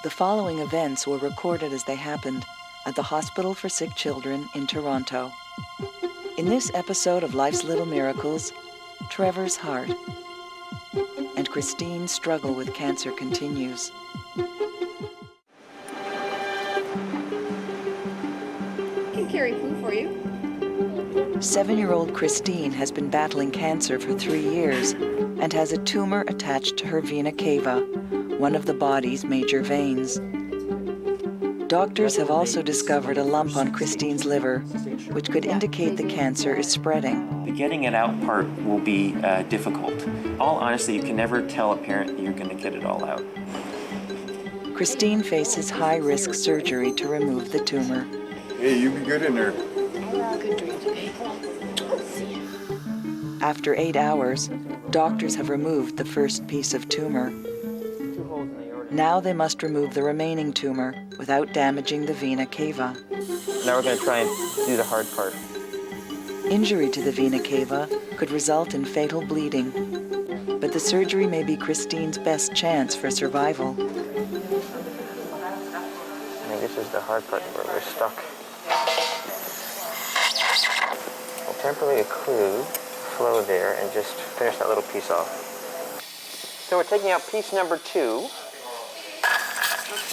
The following events were recorded as they happened at the Hospital for Sick Children in Toronto. In this episode of Life's Little Miracles, Trevor's heart and Christine's struggle with cancer continues. I can carry food for you. 7-year-old Christine has been battling cancer for 3 years and has a tumor attached to her vena cava, one of the body's major veins. Doctors have also discovered a lump on Christine's liver, which could indicate the cancer is spreading. The getting it out part will be difficult. All honesty, you can never tell a parent that you're going to get it all out. Christine faces high-risk surgery to remove the tumor. Hey, you be good in there. Good dreams, okay? After 8 hours, doctors have removed the first piece of tumor. Now they must remove the remaining tumor without damaging the vena cava. Now we're going to try and do the hard part. Injury to the vena cava could result in fatal bleeding, but the surgery may be Christine's best chance for survival. I think this is the hard part where we're stuck. We'll temporarily occlude the flow there and just finish that little piece off. So we're taking out piece number 2.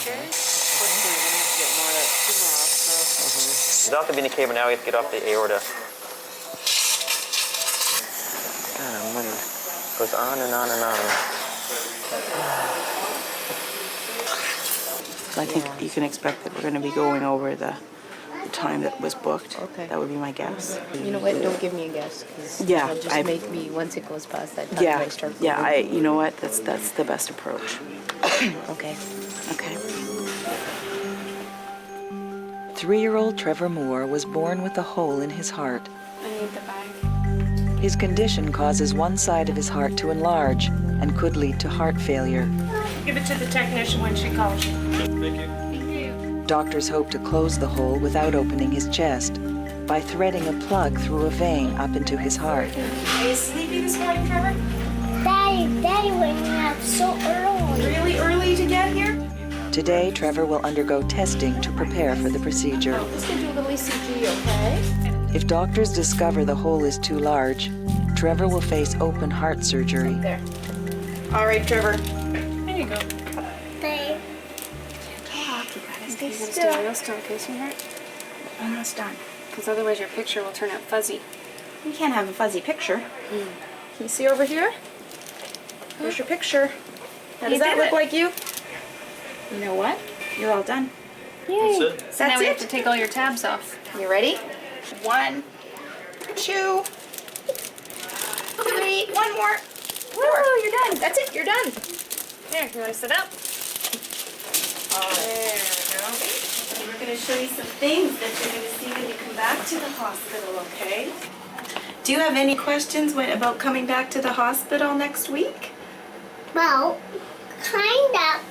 Okay. Unfortunately, we're going to have to get more of that tumor off, so... It's off the vena cava, now we have to get off the aorta. God almighty. Goes on and on and on. I think you can expect that we're going to be going over the time that was booked. Okay. That would be my guess. You know what? Don't give me a guess, because Yeah, it'll just make me, once it goes past that time, Yeah, I start yeah. You know what? That's the best approach. Okay. Okay. 3-year-old Trevor Moore was born with a hole in his heart. I need the bag. His condition causes one side of his heart to enlarge and could lead to heart failure. Give it to the technician when she calls you. Doctors hope to close the hole without opening his chest by threading a plug through a vein up into his heart. Are you sleepy this morning, Trevor? Daddy went up so early. Really early to get here? Today, Trevor will undergo testing to prepare for the procedure. Let's go do a little ECG, okay? If doctors discover the hole is too large, Trevor will face open heart surgery. There. All right, Trevor. There you go. Babe. Stay still. Real still, okay, sweetheart? Almost done. Because otherwise your picture will turn out fuzzy. You can't have a fuzzy picture. Can you see over here? There's your picture. Now, does that look like you? You know what? You're all done. Yay. So now we have to take all your tabs off. You ready? 1, 2, 3, 1 more. 4. You're done. That's it. You're done. There. You want to sit up? There we go. We're going to show you some things that you're going to see when you come back to the hospital, okay? Do you have any questions about coming back to the hospital next week? Well, kind of.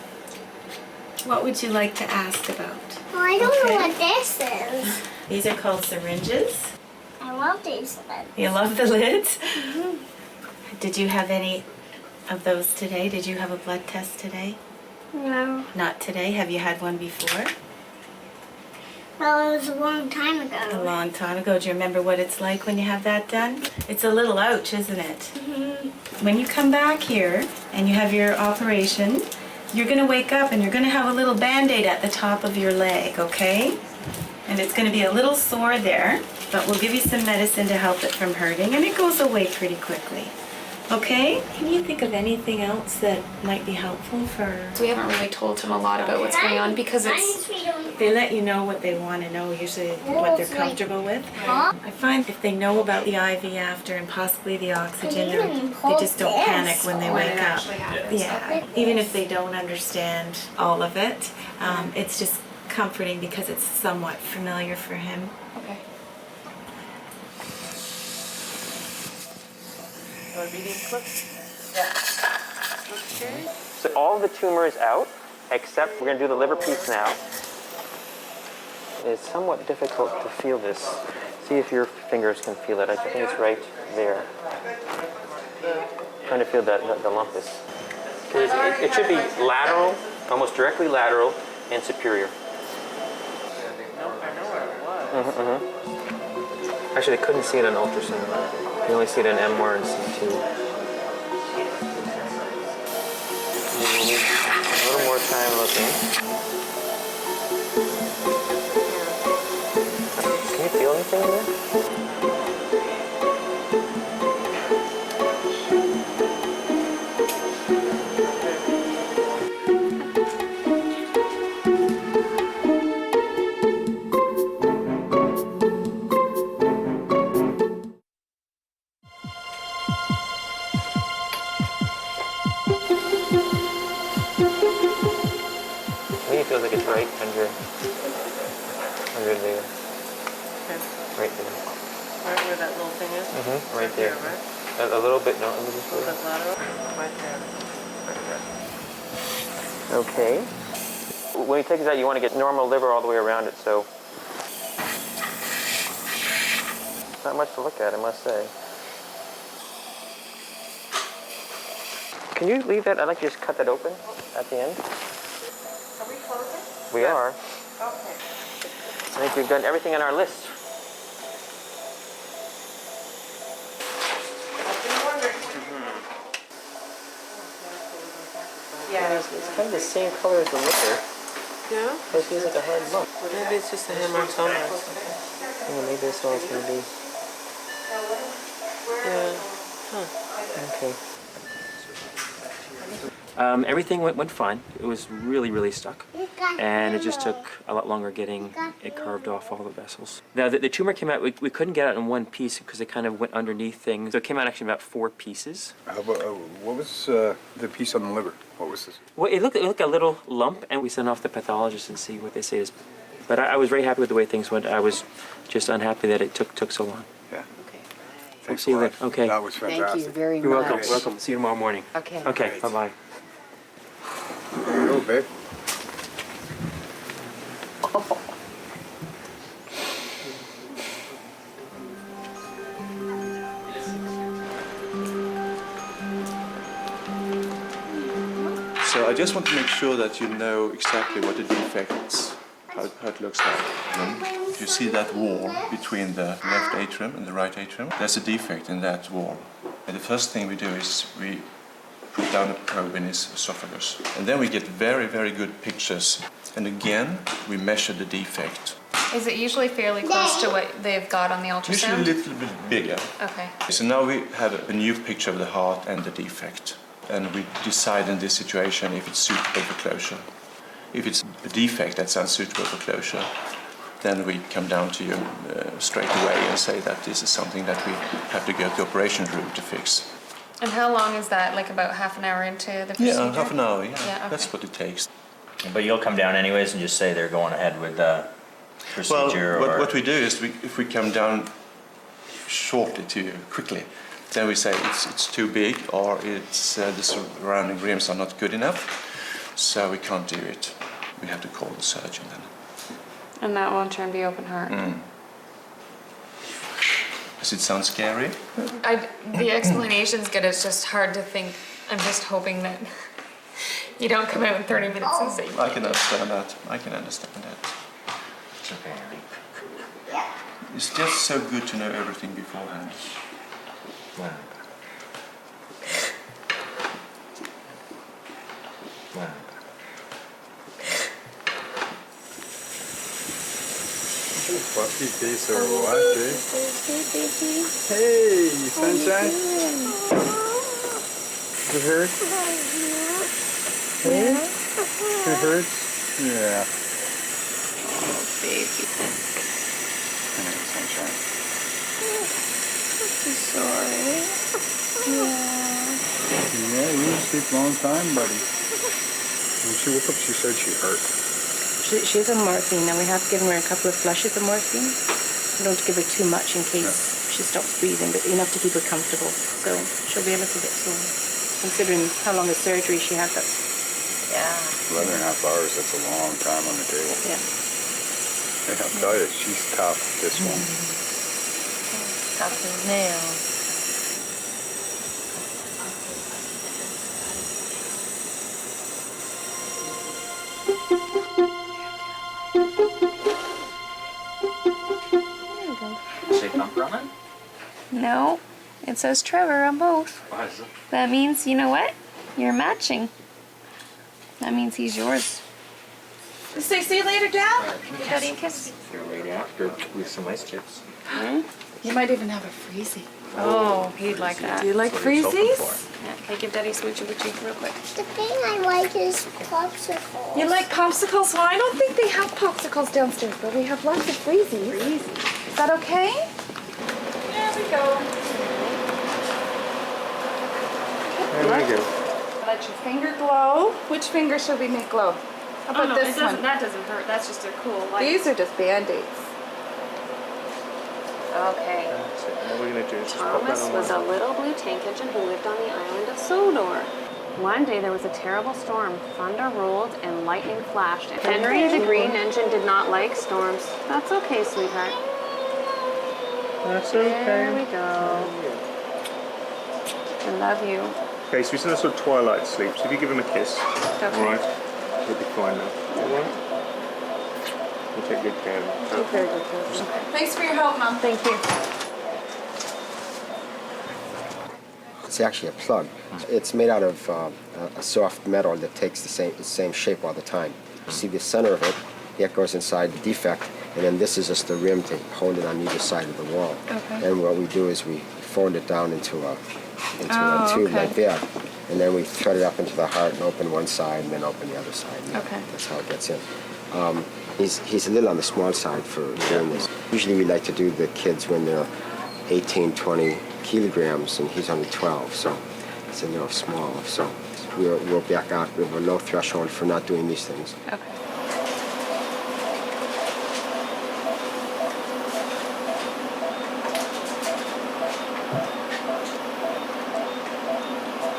What would you like to ask about? Well, I don't know what this is. These are called syringes. I love these ones. You love the lids? Did you have any of those today? Did you have a blood test today? No. Not today. Have you had one before? Well, it was a long time ago. A long time ago. Do you remember what it's like when you have that done? It's a little ouch, isn't it? When you come back here and you have your operation, you're going to wake up and you're going to have a little Band-Aid at the top of your leg, okay? And it's going to be a little sore there, but we'll give you some medicine to help it from hurting, and it goes away pretty quickly. Okay? Can you think of anything else that might be helpful for... So we haven't really told him a lot about what's going on because it's... They let you know what they want to know, usually what they're comfortable with. I find if they know about the IV after and possibly the oxygen, they just don't panic when they wake up. Yeah, even if they don't understand all of it, it's just comforting because it's somewhat familiar for him. Okay. So all the tumor is out, except we're going to do the liver piece now. It's somewhat difficult to feel this. See if your fingers can feel it. I think it's right there. Trying to feel that the lump is It should be lateral, almost directly lateral, and superior. Actually, they couldn't see it on ultrasound. You only see it in MR and CT. A little more time looking. Can you feel anything in there? Feels like it's right under there. Okay. Right there. Right where that little thing is? Right there. Right? A little bit, no, a little A little bit. bit lateral? Right there. Right Okay. there. When you take this out, you want to get normal liver all the way around it, so. Not much to look at, I must say. Can you leave that? I'd like you to just cut that open at the end. Are we closing? We are. Okay. I think we've done everything on our list. Yeah. It's kind of the same color as the liquor. Yeah? But it feels like a hard lump. Maybe it's just a hematoma or something. Yeah, maybe this one's going to be. Yeah. Okay. Everything went fine. It was really stuck. And it just took a lot longer getting it carved off all the vessels. Now, the tumor came out, we couldn't get it in one piece because it kind of went underneath things. So it came out actually about 4 pieces. How about, what was the piece on the liver? What was this? Well, it looked like a little lump, and we sent off the pathologist and see what they say is. But I was very happy with the way things went. I was just unhappy that it took so long. Yeah. Okay. Thanks see a you lot. later. Okay. That was fantastic. Thank you very You're much. welcome. See you tomorrow morning. Okay. Okay, bye-bye. There you go, babe. So I just want to make sure that you know exactly what the defect is, how it looks like. If you see that wall between the left atrium and the right atrium, there's a defect in that wall. And the first thing we do is we put down a probe in his esophagus. And then we get very good pictures. And again, we measure the defect. Is it usually fairly close to what they've got on the Usually a ultrasound? little bit bigger. Okay. So now we have a new picture of the heart and the defect. And we decide in this situation if it's suitable for closure. If it's a defect that's unsuitable for closure, then we come down to you straight away and say that this is something that we have to go to the operation room to fix. And how long is that? Like about half an hour into the procedure? Yeah, half an hour, yeah. okay. That's what it takes. But you'll come down anyways and just say they're going ahead with the procedure? Well, or... what we do is if we come down shortly to you, quickly, then we say it's too big or it's the surrounding rims are not good enough, so we can't do it. We have to call the surgeon then. And that won't turn be open heart? Does it sound scary? The explanation's good, it's just hard to think. I'm just hoping that you don't come out in 30 minutes and say... I can understand that. It's okay. It's just so good to know everything beforehand. Wow. Wow. Fluffy piece or what, eh? Hey, sunshine. Does it hurt? Hey? It hurts? Yeah. Oh, baby. Hey, sunshine. Sorry. Yeah, you sleep a long time, buddy. When she woke up, she said she hurt. She's on morphine, and we have given her a couple of flushes of morphine. We don't give her too much in case she stops breathing, but enough to keep her comfortable. So she'll be a little bit sore. Considering how long a surgery she had, that's... Yeah. 11.5 hours, that's a long time on the table. Yeah. And I'll tell you, she's tough, this one. Tough as nails. No, it says Trevor on both. Why is it? That means, you know what? You're matching. That means he's yours. Say, see you later, Dad. Give Daddy a kiss. Right after with some ice chips. You might even have a freezy. Oh, he'd like that. Do you like freezies? Yeah, can I give Daddy a smoochie with you real quick? The thing I like is popsicles. You like popsicles? Well, I don't think they have popsicles downstairs, but we have lots of freezies. Is that okay? There we go. There we go. Let your finger glow. Which finger should we make glow? How about this one? That doesn't hurt. That's just a cool light. These are just Band-Aids. Okay. So what we're gonna do is just pop that Thomas on was a one. little blue tank engine who lived on the island of Sodor. One day there was a terrible storm. Thunder rolled and lightning flashed. Henry, the green engine, did not like storms. That's okay, sweetheart. That's There we go. I love you. Okay, so he's in a sort of twilight sleep, so if you give him a kiss, Okay. alright, he'll be fine now. Alright? We'll take good care of him. Okay, good. Thanks for your help, Mom. Thank you. It's actually a plug. It's made out of a soft metal that takes the same shape all the time. You see the center of it, that goes inside the defect, and then this is just the rim to hold it on either side of the wall. Okay. And what we do is we fold it down into a tube like that, and then we thread it up into the heart and open one side and then open the other side. Okay. That's how it gets in. He's a little on the small side for doing this. Usually we like to do the kids when they're 18, 20 kilograms, and he's only 12, so it's a little small. So we'll back out. We have a low threshold for not doing these things. Okay.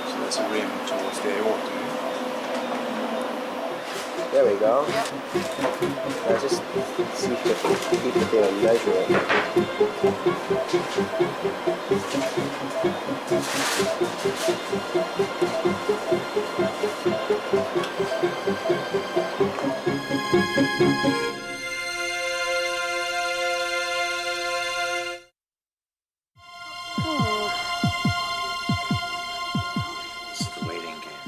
So that's a rim towards the aorta. There we go. Now just see if you can keep it there and measure it. This is the waiting game.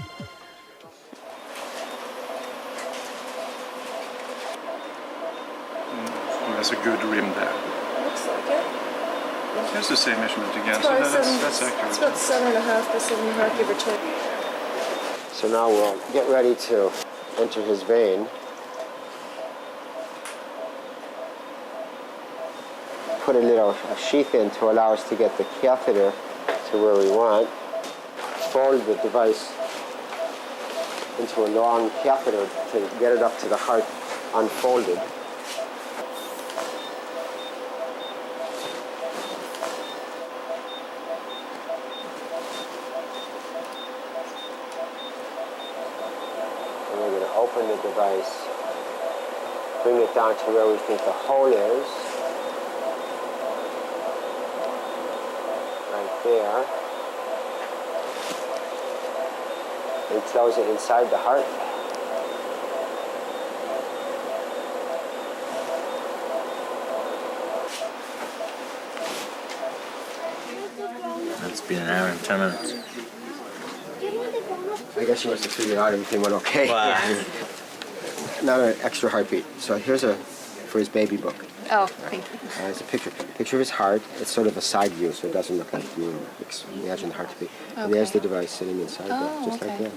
That's a good rim there. Looks like it. Here's the same measurement again, so Probably that's It's accurate. about 7.5 by 7.5, give or take. So now we'll get ready to enter his vein. Put a sheath in to allow us to get the catheter to where we want. Fold the device into a long catheter to get it up to the heart unfolded. And we're going to open the device, bring it down to where we think the hole is. Right there. And close it inside the heart. It's been an hour and 10 minutes. I guess she wants to figure out everything went okay. Wow. Not an extra heartbeat. So here's for his baby book. Oh, thank you. It's a picture of his heart. It's sort of a side view, so it doesn't look like you imagine the heart to be. And there's the device sitting inside there, just like that.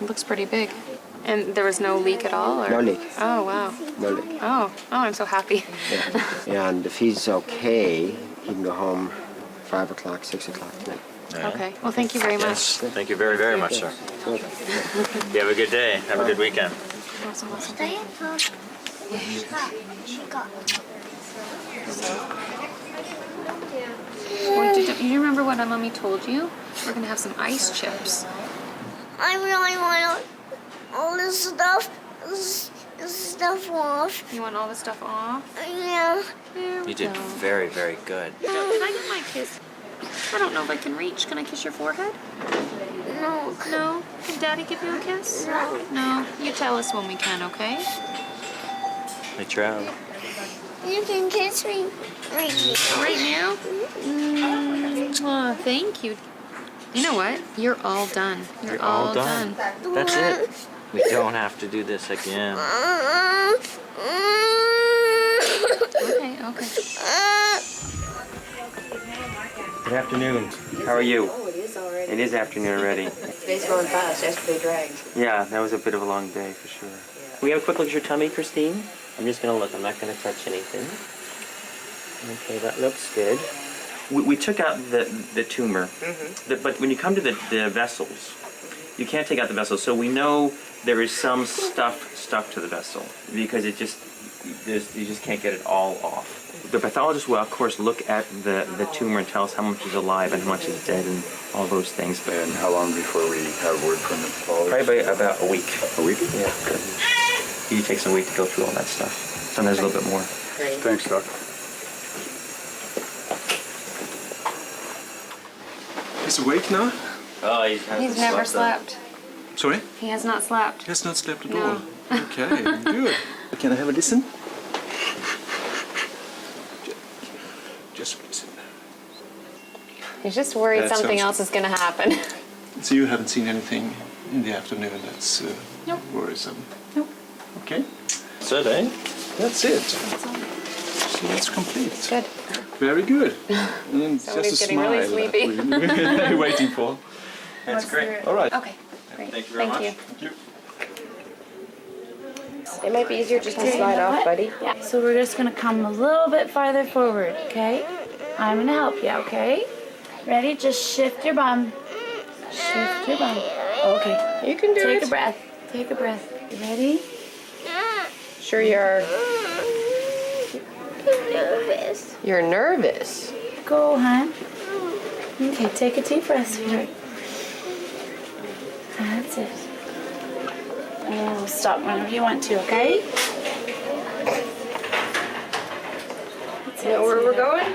It looks pretty big. And there was no leak at all? Or? No leak. Oh, wow. No leak. Oh, I'm so happy. Yeah. And if he's okay, he can go home 5 o'clock, 6 o'clock tonight. Okay. Well, thank you very much. Yes, thank you very, very much, sir. You have a good day. Have a good weekend. Awesome. Stay up. Do you remember what Mommy told you? We're going to have some ice chips. I really want all this stuff off. You want all the stuff off? Yeah. You did very, very good. Can I get my kiss? I don't know if I can reach. Can I kiss your forehead? No. No? Can Daddy give you a kiss? No. No. You tell us when we can, okay? Hey, Cheryl. You can kiss me right now. Right now? Oh, thank you. You know what? You're all done. You're all done. That's it. We don't have to do this again. Okay, okay. Good afternoon. How are you? Oh, it is already. It is afternoon already. Today's going fast. Yesterday dragged. Yeah, that was a bit of a long day for sure. Can we have a quick look at your tummy, Christine? I'm just gonna look. I'm not gonna touch anything. Okay, that looks good. We took out the tumor, but when you come to the vessels, you can't take out the vessels. So we know there is some stuff stuck to the vessel because you just can't get it all off. The pathologist will, of course, look at the tumor and tell us how much is alive and how much is dead and all those things. And how long before we have word from the pathologist? Probably about a week. A week? Yeah. He takes a week to go through all that stuff. Sometimes a little bit more. Great. Thanks, Doc. He's awake now? Oh, He's never slept. Sorry? He has not slept. He has not slept at No. all. Okay, good. Can I have a listen? Just listen. He's just worried That something sounds- else is going to happen. So you haven't seen anything in the afternoon that's Nope. worrisome? Nope. Okay. That's it, eh? That's it. That's all. So that's complete. Good. Very good. And then Somebody's just a getting really smile sleepy. that we're waiting for. That's great. All right. Okay, great. Thank you very much. Thank you. It might be easier just to slide off, buddy. Yeah. So we're just gonna come a little bit farther forward, okay? I'm gonna help you, okay? Ready? Just shift your bum. Shift your bum. Okay. You can do it. Take a breath. Take a breath. You ready? Sure you are. I'm nervous. You're nervous. Go, hon. Okay, take a deep breath, sweetheart. That's it. And we'll stop whenever you want to, okay? That's You know where we're going?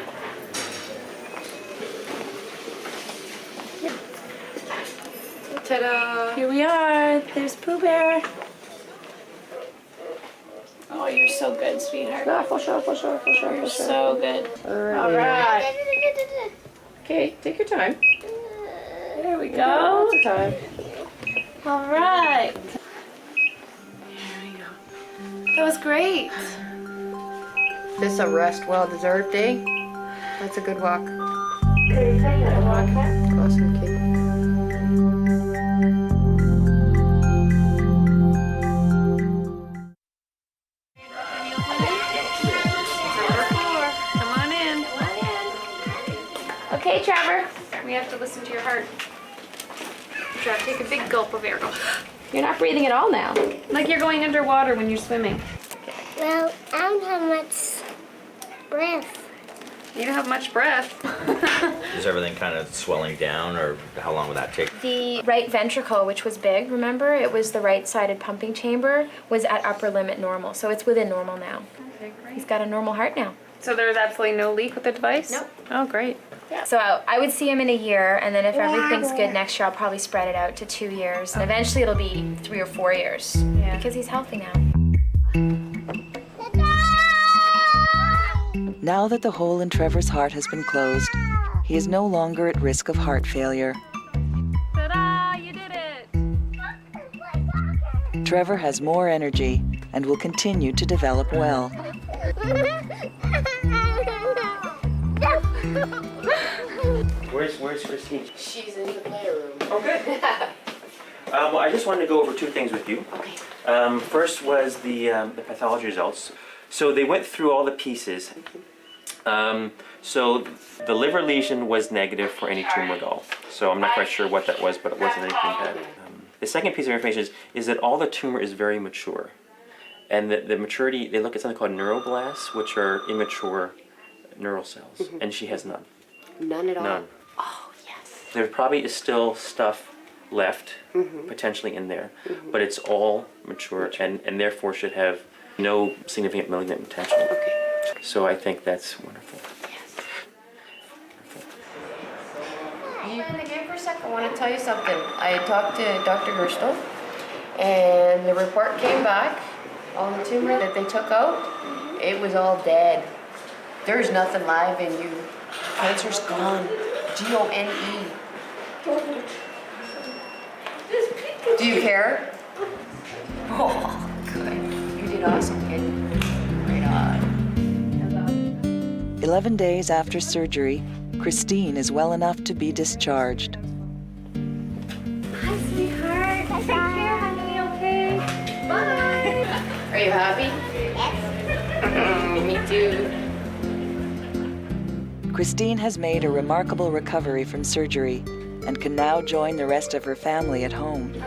Ta-da! Here we are. There's Pooh Bear. Oh, you're so good, sweetheart. For sure. You're so good. All right. Okay, take your time. There we go. Lots of time. All right. There we go. That was great. This a rest well-deserved day. That's a good walk. Awesome, kid. Come on in. Okay, Trevor. We have to listen to your heart. Trevor, take a big gulp of air. Go. You're not breathing at all now. Like you're going underwater when you're swimming. Well, I don't have much breath. You don't have much breath. Is everything kind of swelling down, or how long would that take? The right ventricle, which was big, remember? It was the right-sided pumping chamber, was at upper limit normal. So it's within normal now. Okay, great. He's got a normal heart now. So there's absolutely no leak with the device? Nope. Oh, great. So I would see him in a year, and then if everything's good next year, I'll probably spread it out to 2 years. And eventually it'll be 3 or 4 years. Yeah. Because he's healthy now. Now that the hole in Trevor's heart has been closed, he is no longer at risk of heart failure. Ta-da! You did it! Trevor has more energy and will continue to develop well. Where's Christine? She's in the playroom. Oh, good. Well, I just wanted to go over 2 things with you. Okay. First was the pathology results. So they went through all the pieces. So the liver lesion was negative for any tumor at all. So I'm not quite sure what that was, but it wasn't anything bad. The second piece of information is that all the tumor is very mature. And the maturity, they look at something called neuroblasts, which are immature neural cells. And she has none. None at all? None. Oh, yes. There probably is still stuff left, potentially in there, but it's all mature and therefore should have no significant malignant potential. Okay. So I think that's wonderful. You in the game for a sec? I want to tell you something. I talked to Dr. Gerstle, and the report came back on the tumor that they took out, It was all dead. There's nothing live in you. Cancer's gone. Gone. Do you care? Oh, good. You did awesome, kid. Right on. 11 days after surgery, Christine is well enough to be discharged. Hi, sweetheart. Take care, honey, okay? Bye. Are you happy? Yes. Me too. Christine has made a remarkable recovery from surgery and can now join the rest of her family at home. You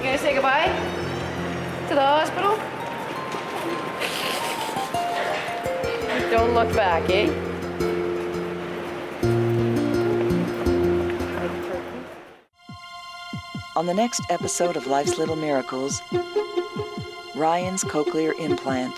gonna say goodbye to the hospital? Don't look back, eh? On the next episode of Life's Little Miracles, Ryan's cochlear implant.